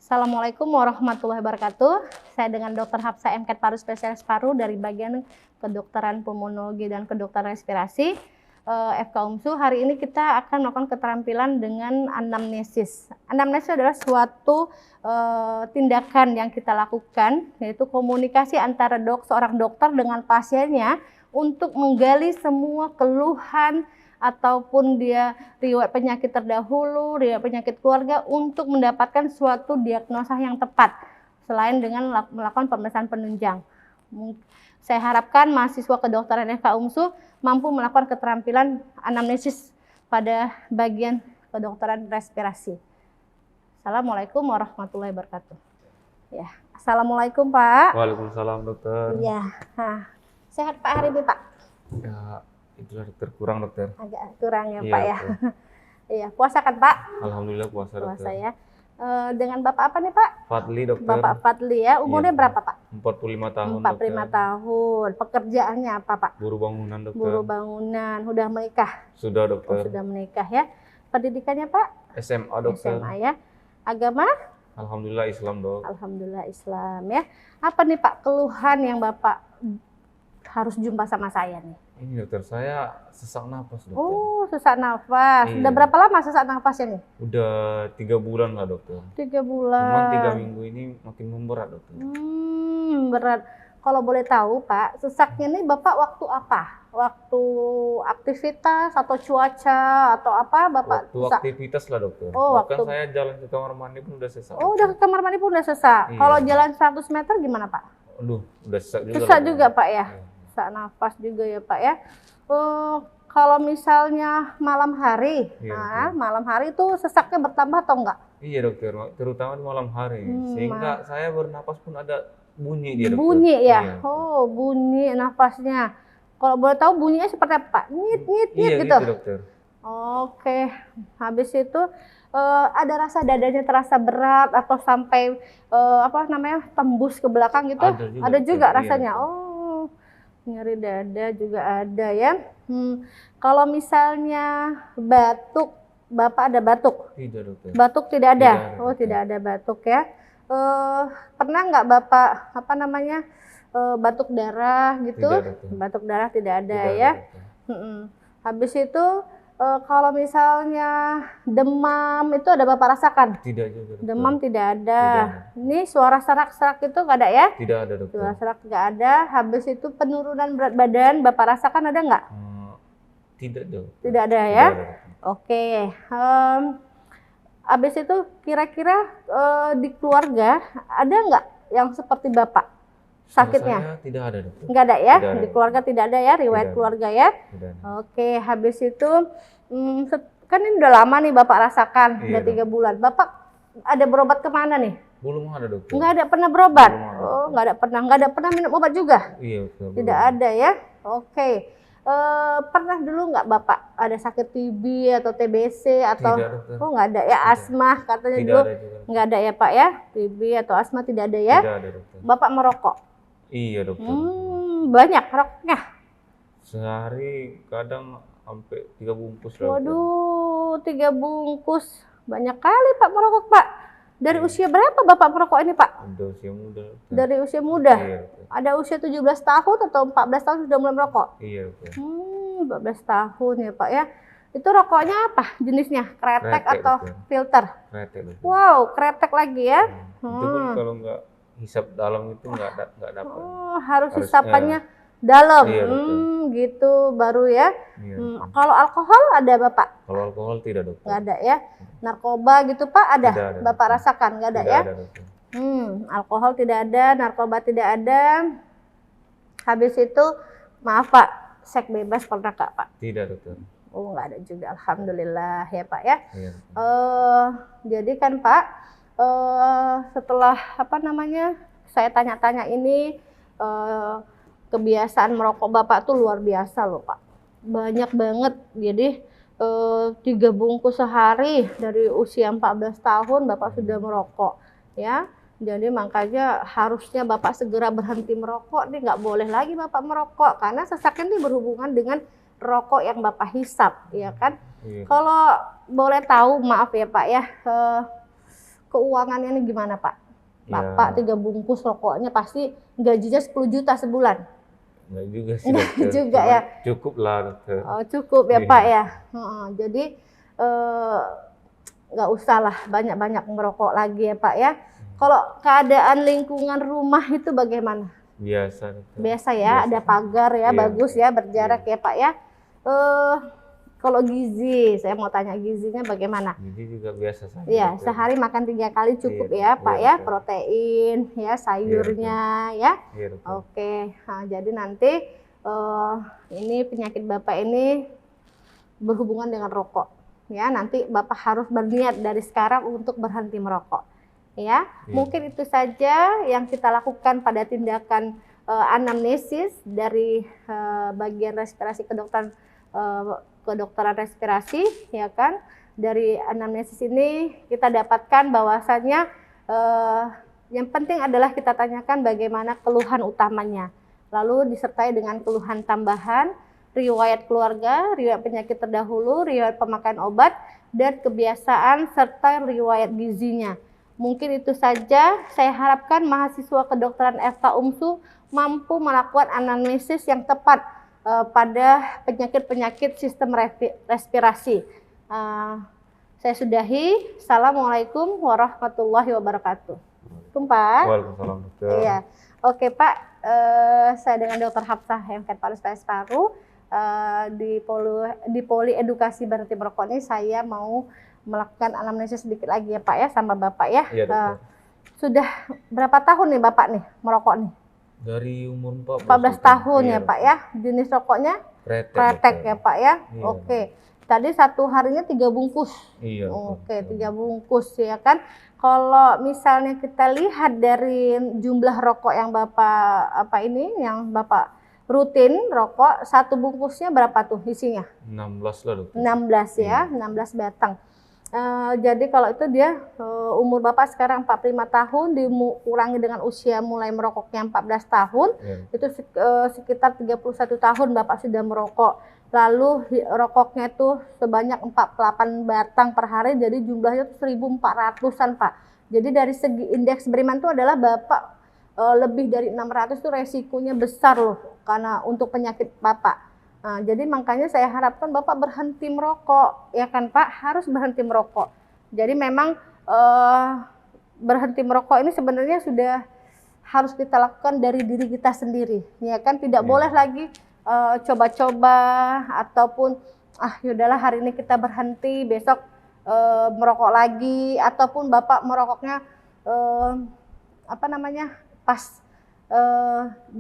Assalamualaikum warahmatullahi wabarakatuh. Saya dengan Dr. Hafsa MK Paru Spesialis Paru dari bagian kedokteran pulmonologi dan kedokteran respirasi FK UMSU. Hari ini kita akan melakukan keterampilan dengan anamnesis. Anamnesis adalah suatu tindakan yang kita lakukan, yaitu komunikasi antara seorang dokter dengan pasiennya untuk menggali semua keluhan ataupun dia riwayat penyakit terdahulu, riwayat penyakit keluarga untuk mendapatkan suatu diagnosa yang tepat selain dengan melakukan pemeriksaan penunjang. Saya harapkan mahasiswa kedokteran FK UMSU mampu melakukan keterampilan anamnesis pada bagian kedokteran respirasi. Assalamualaikum warahmatullahi wabarakatuh. Ya, assalamualaikum Pak. Waalaikumsalam dokter. Ya, sehat Pak hari ini Pak? Ya, itulah dokter, kurang dokter. Agak kurang ya Iya, Pak ya. Iya, puasa kan Pak? Alhamdulillah puasa dokter. Puasa ya. Dengan Bapak apa nih Pak? Fadli dokter. Bapak Fadli ya. Umurnya Iya, berapa Pak? 45 tahun 45 dokter. tahun. Pekerjaannya apa Pak? Buru bangunan dokter. Buru bangunan. Udah menikah? Sudah Oh, dokter. sudah menikah ya. Pendidikannya Pak? SMA dokter. SMA ya. Agama? Alhamdulillah Islam dok. Alhamdulillah Islam ya. Apa nih Pak keluhan yang Bapak harus jumpa sama saya nih? Ini dokter, saya sesak napas dokter. Oh, sesak nafas. Iya. Udah berapa lama sesak nafasnya nih? Udah 3 bulan lah dokter. 3 bulan. Cuman 3 minggu ini makin memberat dokter. Berat. Kalau boleh tahu Pak, sesaknya nih Bapak waktu apa? Waktu aktivitas atau cuaca atau apa Bapak Waktu sesak? aktivitas lah dokter. Oh, Bahkan waktu- saya jalan ke kamar mandi pun udah sesak. Oh, udah ke kamar mandi pun udah sesak. Iya. Kalau jalan 100 meter gimana Pak? Aduh, udah sesak juga. Sesak dokter. juga Pak ya? Iya. Sesak nafas juga ya Pak ya. Kalau misalnya malam hari, Iya, malam hari itu sesaknya bertambah atau enggak? Iya dokter, terutama di malam hari. Sehingga saya bernapas pun ada bunyi dia dokter. Bunyi ya? Iya. Oh, bunyi nafasnya. Kalau boleh tahu bunyinya seperti apa Pak? Nyit, nyit, nyit Iya gitu? gitu dokter. Oke, habis itu ada rasa dadanya terasa berat atau sampai tembus ke belakang gitu? Ada juga, dokter. Rasanya. Iya. Oh, nyeri dada juga ada ya. Kalau misalnya batuk, Bapak ada batuk? Tidak dokter. Batuk tidak ada? Tidak ada, Oh, dokter. tidak ada batuk ya. Pernah nggak Bapak batuk darah gitu? Tidak, dokter. Batuk darah tidak ada Tidak ya. ada, dokter. Habis itu kalau misalnya demam itu ada Bapak rasakan? Tidak juga dokter. Demam tidak ada. Tidak Ini suara serak-serak itu nggak ada ya? Tidak ada dokter. Suara serak nggak ada. Habis itu penurunan berat badan Bapak rasakan ada nggak? Tidak dokter. Tidak ada Tidak ya? ada, dokter. Oke. Habis itu kira-kira di keluarga ada nggak yang seperti Bapak sakitnya? Saya tidak ada dokter. Nggak ada ya? Tidak ada. Di keluarga tidak ada ya? Riwayat Tidak ada. keluarga ya? Tidak ada. Oke, habis itu kan ini udah lama nih Bapak rasakan, Iya, udah 3 bulan. Bapak ada berobat kemana nih? Belum ada dokter. Nggak ada pernah berobat? Belum ada. Oh, nggak ada pernah minum obat juga? Iya dokter. Tidak ada ya? Oke. Pernah dulu nggak Bapak ada sakit TB atau TBC atau? Tidak dokter. Oh, nggak ada ya? Tidak. Asma katanya Tidak dulu. ada juga. Nggak ada ya Pak ya? TB atau asma tidak ada ya? Tidak ada dokter. Bapak merokok? Iya dokter. Banyak rokoknya? Sehari kadang sampai 3 bungkus lah. dokter. Waduh, 3 bungkus. Banyak kali Pak merokok Pak. Dari Iya. usia berapa Bapak merokok ini Pak? Udah usia muda. dokter. Dari usia muda? Iya dokter. Ada usia 17 tahun atau 14 tahun sudah mulai merokok? Iya dokter. 14 tahun ya Pak ya. Itu rokoknya apa jenisnya? Kretek Kretek, atau betul. filter? Kretek dokter. Wow, kretek lagi ya. Itu pun kalau nggak hisap dalam itu nggak dapat. Oh, harus Harus, hisapannya dalam. Iya, betul. Gitu baru ya. Iya. Kalau alkohol ada Bapak? Kalau alkohol tidak dokter. Nggak ada ya. Narkoba gitu Pak ada? Tidak ada, Bapak dokter. rasakan nggak ada Tidak ya? ada dokter. Alkohol tidak ada, narkoba tidak ada. Habis itu, maaf Pak, seks bebas pernah nggak Pak? Tidak dokter. Oh, nggak ada juga, alhamdulillah ya Pak ya. Iya. Jadi kan Pak, setelah saya tanya-tanya ini, kebiasaan merokok Bapak tuh luar biasa loh Pak. Banyak banget, jadi 3 bungkus sehari dari usia 14 tahun Bapak sudah merokok ya. Jadi makanya harusnya Bapak segera berhenti merokok nih, nggak boleh lagi Bapak merokok karena sesaknya ini berhubungan dengan rokok yang Bapak hisap, ya kan? Iya. Kalau boleh tahu, maaf ya Pak ya, keuangannya ini gimana Pak? Ya, Bapak 3 bungkus rokoknya pasti gajinya 10 juta sebulan. enggak juga sih Enggak dokter. juga Cuman ya. cukup lah dokter. Oh, cukup ya Iya. Pak ya. Jadi nggak usah lah banyak-banyak merokok lagi ya Pak ya. Kalau keadaan lingkungan rumah itu bagaimana? Biasa dokter. Biasa ya, Biasa. ada pagar ya, Iya. bagus ya, berjarak Iya. ya Pak ya. Kalau gizi, saya mau tanya gizinya bagaimana? Jadi juga biasa saja. Iya, dokter. sehari makan 3 kali cukup Iya, ya Pak iya, ya, betul. protein ya, sayurnya ya. Iya dokter. Oke, nah, jadi nanti ini penyakit Bapak ini berhubungan dengan rokok ya. Nanti Bapak harus berniat dari sekarang untuk berhenti merokok ya. Iya. Mungkin itu saja yang kita lakukan pada tindakan anamnesis dari bagian respirasi kedokteran respirasi ya kan. Dari anamnesis ini kita dapatkan bahwasannya yang penting adalah kita tanyakan bagaimana keluhan utamanya, lalu disertai dengan keluhan tambahan, riwayat keluarga, riwayat penyakit terdahulu, riwayat pemakaian obat, dan kebiasaan serta riwayat gizinya. Mungkin itu saja. Saya harapkan mahasiswa kedokteran FK UMSU mampu melakukan anamnesis yang tepat pada penyakit-penyakit sistem respirasi. Saya sudahi. Assalamualaikum warahmatullahi wabarakatuh. Pak. Waalaikumsalam dokter. Iya. Oke Pak, saya dengan Dr. Hapsah MKet Paru Spesialis Paru di Poli Edukasi Berhenti Merokok ini saya mau melakukan anamnesis sedikit lagi ya Pak ya sama Bapak ya. Iya dokter. Sudah berapa tahun nih Bapak nih merokok nih? Dari umur 14 tahun iya, ya Pak ya. Jenis rokoknya kretek ya Pak ya. Iya. Oke. Tadi satu harinya 3 bungkus. Iya. Oke, 3 bungkus ya kan. Kalau misalnya kita lihat dari jumlah rokok yang Bapak yang Bapak rutin rokok, satu bungkusnya berapa tuh isinya? 16 lah dokter. 16 ya, 16 batang. Jadi kalau itu dia umur Bapak sekarang 45 tahun dikurangi dengan usia mulai merokoknya 14 tahun, itu sekitar 31 tahun Bapak sudah merokok. Lalu rokoknya itu sebanyak 48 batang per hari, jadi jumlahnya 1.400-an Pak. Jadi dari segi indeks beriman itu adalah Bapak lebih dari 600 itu resikonya besar loh karena untuk penyakit Bapak. Nah, jadi makanya saya harapkan Bapak berhenti merokok, ya kan Pak, harus berhenti merokok. Jadi memang berhenti merokok ini sebenarnya sudah harus kita lakukan dari diri kita sendiri, ya kan, tidak boleh lagi coba-coba ataupun yaudahlah hari ini kita berhenti, besok merokok lagi, ataupun Bapak merokoknya pas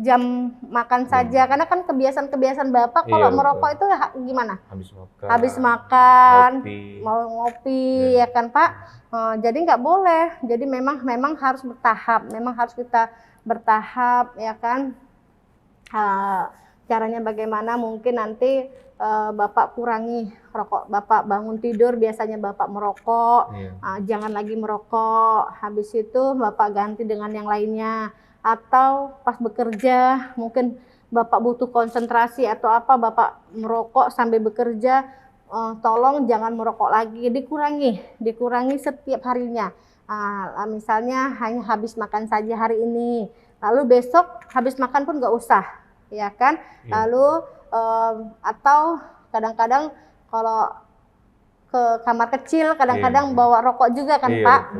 jam makan saja, karena kan kebiasaan Bapak kalau merokok itu gimana? Habis makan, mau ngopi, ya kan Pak. Jadi nggak boleh. Jadi memang harus bertahap, memang harus kita bertahap, ya kan. Caranya bagaimana? Mungkin nanti Bapak kurangi rokok. Bapak bangun tidur biasanya Bapak merokok, jangan lagi merokok. Habis itu Bapak ganti dengan yang lainnya. Atau pas bekerja mungkin Bapak butuh konsentrasi atau apa, Bapak merokok sambil bekerja, tolong jangan merokok lagi, dikurangi setiap harinya. Misalnya hanya habis makan saja hari ini, lalu besok habis makan pun nggak usah, ya kan. Lalu atau kadang-kadang kalau ke kamar kecil kadang-kadang bawa rokok juga kan Pak,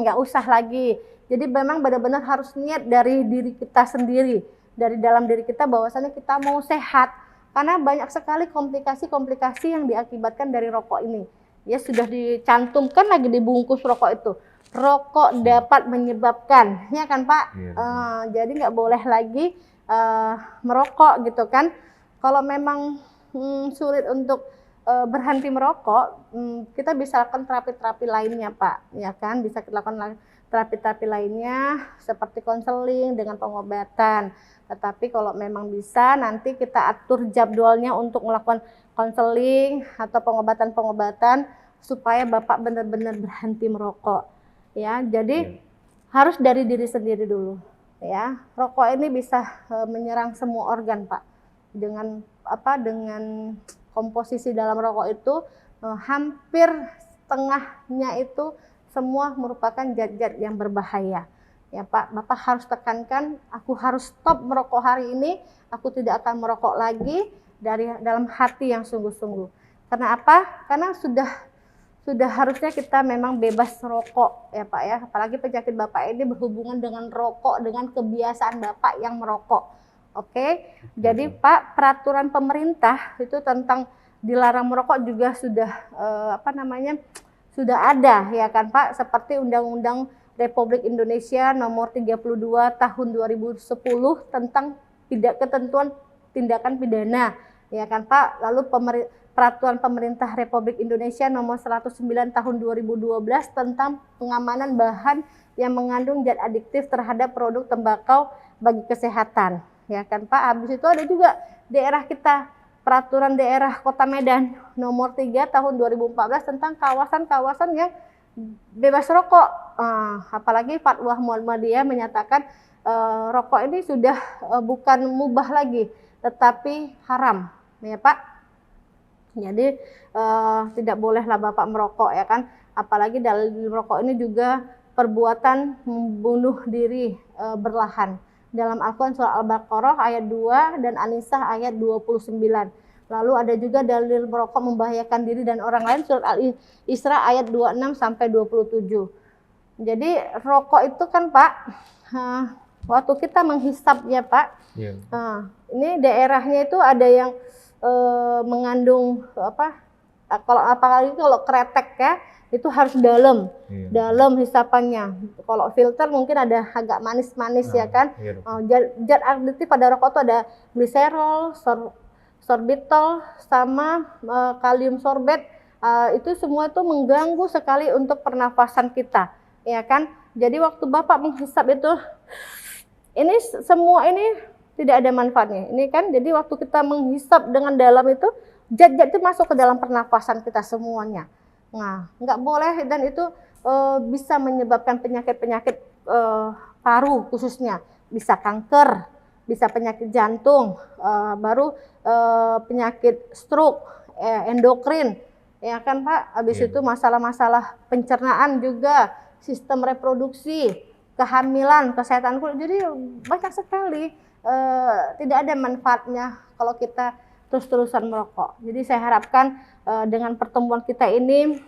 nggak usah lagi. Jadi memang benar-benar harus niat dari diri kita sendiri, dari dalam diri kita bahwasannya kita mau sehat. Karena banyak sekali komplikasi-komplikasi yang diakibatkan dari rokok ini. Ya sudah dicantumkan lagi di bungkus rokok itu. Rokok dapat menyebabkan, ya kan Pak? Jadi nggak boleh lagi merokok gitu kan. Kalau memang sulit untuk berhenti merokok, kita bisa lakukan terapi-terapi lainnya Pak, ya kan? Bisa kita lakukan terapi-terapi lainnya seperti konseling dengan pengobatan. Tetapi kalau memang bisa nanti kita atur jadwalnya untuk melakukan konseling atau pengobatan-pengobatan supaya Bapak benar-benar berhenti merokok. Ya, jadi harus dari diri sendiri dulu. Ya, rokok ini bisa menyerang semua organ Pak. Dengan komposisi dalam rokok itu hampir setengahnya itu semua merupakan zat-zat yang berbahaya. Ya Pak, Bapak harus tekankan, aku harus stop merokok hari ini, aku tidak akan merokok lagi dari dalam hati yang sungguh-sungguh. Karena apa? Karena sudah harusnya kita memang bebas rokok ya Pak ya. Apalagi penyakit Bapak ini berhubungan dengan rokok, dengan kebiasaan Bapak yang merokok. Oke. Jadi Pak, peraturan pemerintah itu tentang dilarang merokok juga sudah sudah ada ya kan Pak, seperti Undang-Undang Republik Indonesia nomor 32 tahun 2010 tentang ketentuan tindakan pidana ya kan Pak. Lalu peraturan pemerintah Republik Indonesia nomor 109 tahun 2012 tentang pengamanan bahan yang mengandung zat adiktif terhadap produk tembakau bagi kesehatan ya kan Pak. Habis itu ada juga daerah kita, peraturan daerah Kota Medan nomor 3 tahun 2014 tentang kawasan-kawasan yang bebas rokok. Apalagi Fatwa Muhammadiyah menyatakan rokok ini sudah bukan mubah lagi, tetapi haram, ya Pak. Jadi tidak bolehlah Bapak merokok ya kan. Apalagi dalam merokok ini juga perbuatan membunuh diri berlahan. Dalam Al-Quran surah Al-Baqarah ayat 2 dan An-Nisa ayat 29. Lalu ada juga dalil merokok membahayakan diri dan orang lain surat Al-Isra ayat 26 sampai 27. Jadi rokok itu kan Pak, waktu kita menghisap ya Pak, ini daerahnya itu ada yang mengandung apalagi kalau kretek ya, itu harus dalam hisapannya. Kalau filter mungkin ada agak manis-manis ya kan. Zat adiktif pada rokok itu ada gliserol, sorbitol, sama kalium sorbet. Itu semua itu mengganggu sekali untuk pernafasan kita, ya kan. Jadi waktu Bapak menghisap itu, ini semua ini tidak ada manfaatnya. Ini kan, jadi waktu kita menghisap dengan dalam itu, zat-zat itu masuk ke dalam pernafasan kita semuanya. Nah, nggak boleh, dan itu bisa menyebabkan penyakit-penyakit paru khususnya, bisa kanker, bisa penyakit jantung, baru penyakit stroke, endokrin, ya kan Pak. Habis itu masalah-masalah pencernaan juga, sistem reproduksi, kehamilan, kesehatan kulit. Jadi banyak sekali, tidak ada manfaatnya kalau kita terus-terusan merokok. Jadi saya harapkan dengan pertemuan kita ini,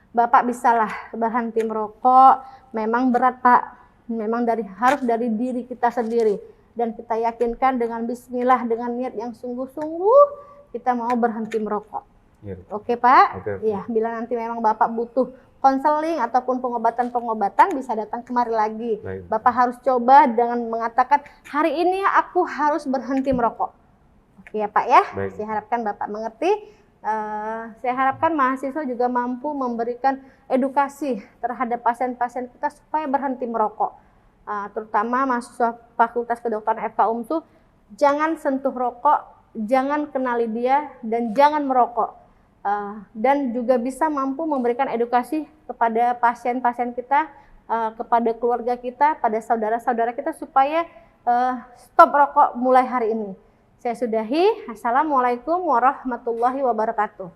Bapak bisalah berhenti merokok. Memang berat Pak, memang harus dari diri kita sendiri, dan kita yakinkan dengan bismillah, dengan niat yang sungguh-sungguh kita mau berhenti merokok. Oke Pak? Ya, bila nanti memang Bapak butuh konseling ataupun pengobatan bisa datang kemari lagi. Bapak harus coba dengan mengatakan, hari ini aku harus berhenti merokok. Oke ya Pak ya? Saya harapkan Bapak mengerti. Saya harapkan mahasiswa juga mampu memberikan edukasi terhadap pasien-pasien kita supaya berhenti merokok. Terutama mahasiswa Fakultas Kedokteran FK UMSU, jangan sentuh rokok, jangan kenali dia, dan jangan merokok. Dan juga bisa mampu memberikan edukasi kepada pasien-pasien kita, kepada keluarga kita, pada saudara-saudara kita, supaya stop rokok mulai hari ini. Saya sudahi. Assalamualaikum warahmatullahi wabarakatuh.